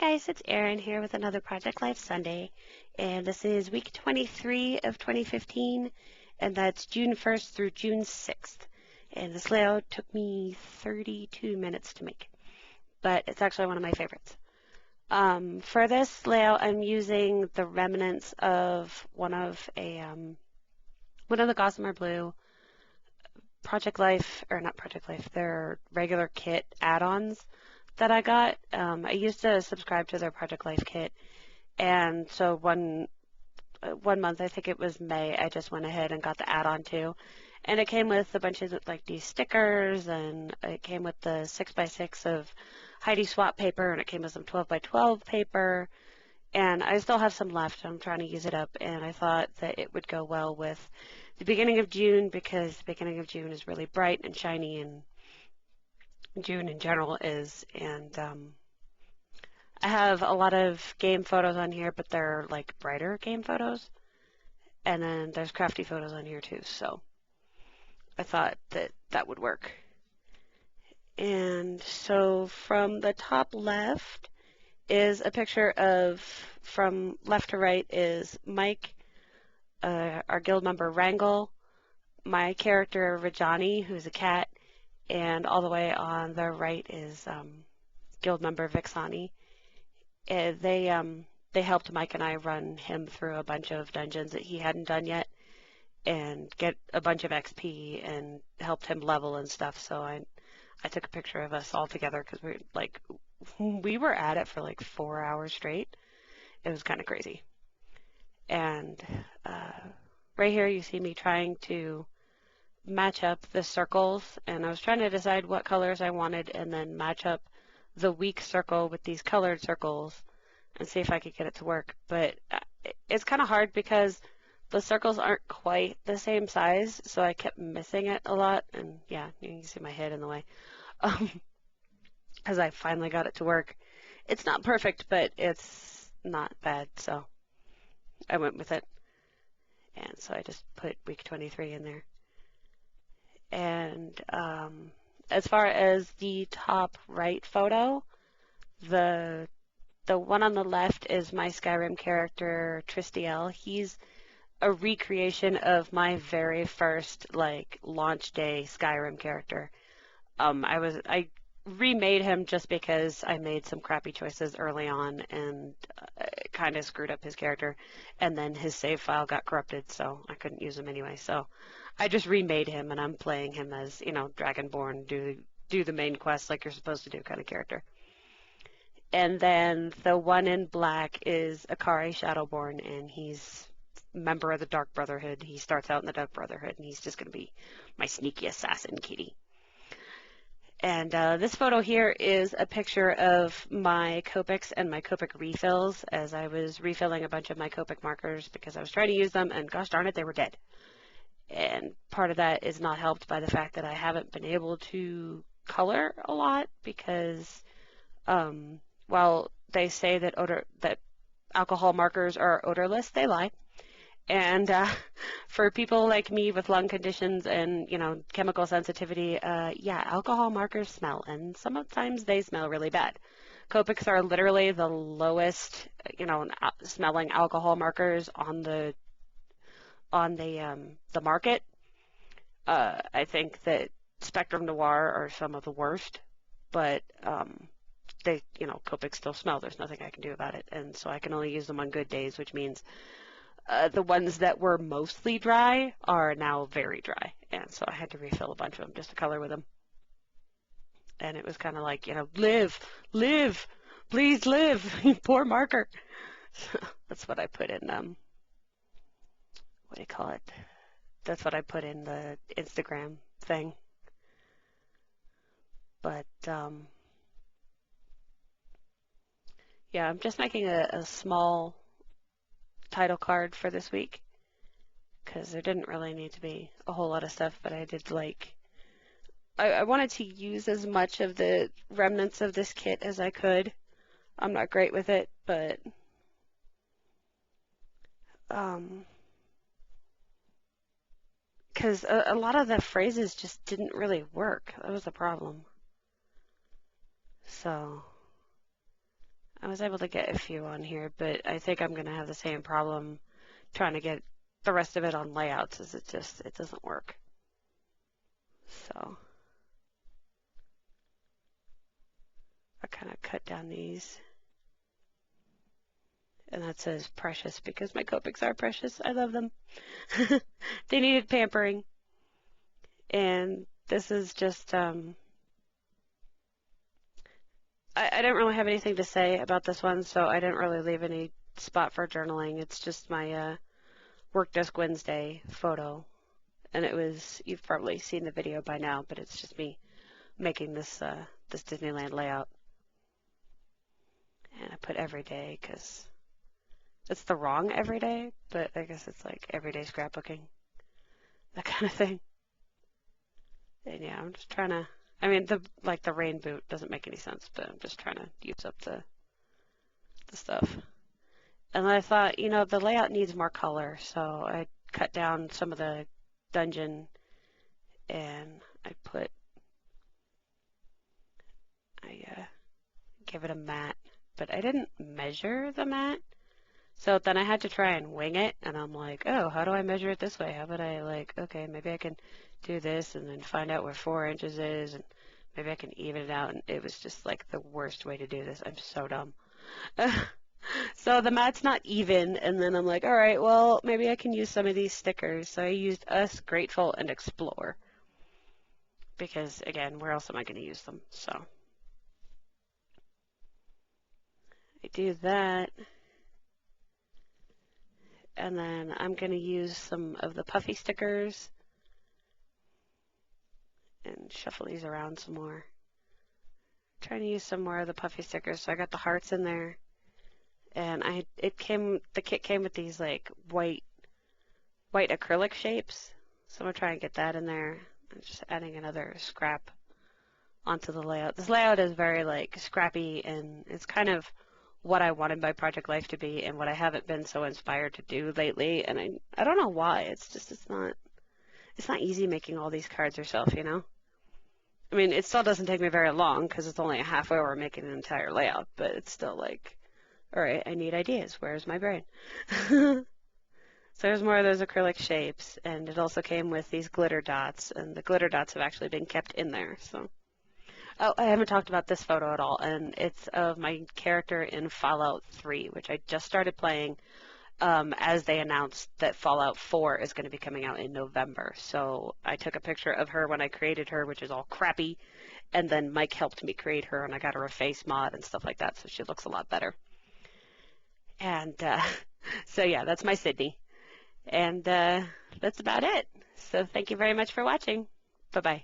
guys, it's Erin here with another Project Life Sunday, and this is week 23 of 2015, and that's June 1st through June 6th. And this layout took me 32 minutes to make, but it's actually one of my favorites. For this layout, I'm using the remnants of one of the Gossamer Blue Project Life, or not Project Life, their regular kit add-ons that I got. I used to subscribe to their Project Life kit, and so one month, I think it was May, I just went ahead and got the add-on too, and it came with a bunch of like these stickers, and it came with the 6x6 of Heidi Swapp paper, and it came with some 12x12 paper, and I still have some left. I'm trying to use it up, and I thought that it would go well with the beginning of June, because the beginning of June is really bright and shiny, and June in general is, and I have a lot of game photos on here, but they're like brighter game photos, and then there's crafty photos on here too, so I thought that that would work. And so from the top left is a picture of, from left to right is Mike, our guild member Wrangle, my character Rajani, who's a cat, and all the way on the right is guild member Vixani. They helped Mike and I run him through a bunch of dungeons that he hadn't done yet, and get a bunch of XP, and helped him level and stuff. So I took a picture of us all together, because we were at it for like 4 hours straight. It was kind of crazy. And right here you see me trying to match up the circles, and I was trying to decide what colors I wanted, and then match up the weak circle with these colored circles and see if I could get it to work. But it's kind of hard because the circles aren't quite the same size, so I kept missing it a lot. And yeah, you can see my head in the way, because I finally got it to work. It's not perfect, but it's not bad, so I went with it. And so I just put week 23 in there. And as far as the top right photo, the one on the left is my Skyrim character Tristiel. He's a recreation of my very first like launch day Skyrim character. I remade him just because I made some crappy choices early on, and kind of screwed up his character, and then his save file got corrupted, so I couldn't use him anyway. So I just remade him, and I'm playing him as, Dragonborn, do the main quest like you're supposed to do kind of character. And then the one in black is Akari Shadowborn, and he's a member of the Dark Brotherhood. He starts out in the Dark Brotherhood, and he's just going to be my sneaky assassin kitty. And this photo here is a picture of my Copics and my Copic refills, as I was refilling a bunch of my Copic markers because I was trying to use them, and gosh darn it, they were dead. And part of that is not helped by the fact that I haven't been able to color a lot, because while they say that alcohol markers are odorless, they lie. And for people like me with lung conditions and, chemical sensitivity, yeah, alcohol markers smell, and sometimes they smell really bad. Copics are literally the lowest, smelling alcohol markers on the market. I think that Spectrum Noir are some of the worst, but they, Copics still smell. There's nothing I can do about it, and so I can only use them on good days, which means the ones that were mostly dry are now very dry, and so I had to refill a bunch of them just to color with them. And it was kind of like, live, please live, poor marker. So that's what I put in, what do you call it? That's what I put in the Instagram thing. But, yeah, I'm just making a small title card for this week, because there didn't really need to be a whole lot of stuff, but I did I wanted to use as much of the remnants of this kit as I could. I'm not great with it, but because a lot of the phrases just didn't really work. That was the problem. So I was able to get a few on here, but I think I'm going to have the same problem trying to get the rest of it on layouts as it doesn't work. So I kind of cut down these. And that says precious because my Copics are precious. I love them. They needed pampering. And this is just, I didn't really have anything to say about this one, so I didn't really leave any spot for journaling. It's just my Work Desk Wednesday photo. And it was, you've probably seen the video by now, but it's just me making this this Disneyland layout. And I put every day because it's the wrong everyday, but I guess it's like everyday scrapbooking, that kind of thing. And yeah, I'm just trying to, I mean, the rain boot doesn't make any sense, but I'm just trying to use up the stuff. And then I thought, you know, the layout needs more color, so I cut down some of the dungeon and I gave it a matte, but I didn't measure the matte. So then I had to try and wing it, and I'm like, oh, how do I measure it this way? How about I okay, maybe I can do this and then find out where 4 inches is, and maybe I can even it out, and it was just like the worst way to do this. I'm so dumb. So the mat's not even, and then I'm like, all right, well, maybe I can use some of these stickers. So I used Us, Grateful, and Explore, because again, where else am I going to use them? So I do that. And then I'm going to use some of the puffy stickers and shuffle these around some more. Trying to use some more of the puffy stickers. So I got the hearts in there. And the kit came with these like white acrylic shapes. So I'm going to try and get that in there. I'm just adding another scrap onto the layout. This layout is very like scrappy, and it's kind of what I wanted my project life to be and what I haven't been so inspired to do lately, and I don't know why. It's not easy making all these cards yourself, you know? I mean, it still doesn't take me very long because it's only a half hour making an entire layout, but it's still like, all right, I need ideas. Where's my brain? So there's more of those acrylic shapes, and it also came with these glitter dots, and the glitter dots have actually been kept in there, so. Oh, I haven't talked about this photo at all, and it's of my character in Fallout 3, which I just started playing as they announced that Fallout 4 is going to be coming out in November. So I took a picture of her when I created her, which is all crappy, and then Mike helped me create her, and I got her a face mod and stuff like that, so she looks a lot better. And so yeah, that's my Sydney. And that's about it. So thank you very much for watching. Bye-bye.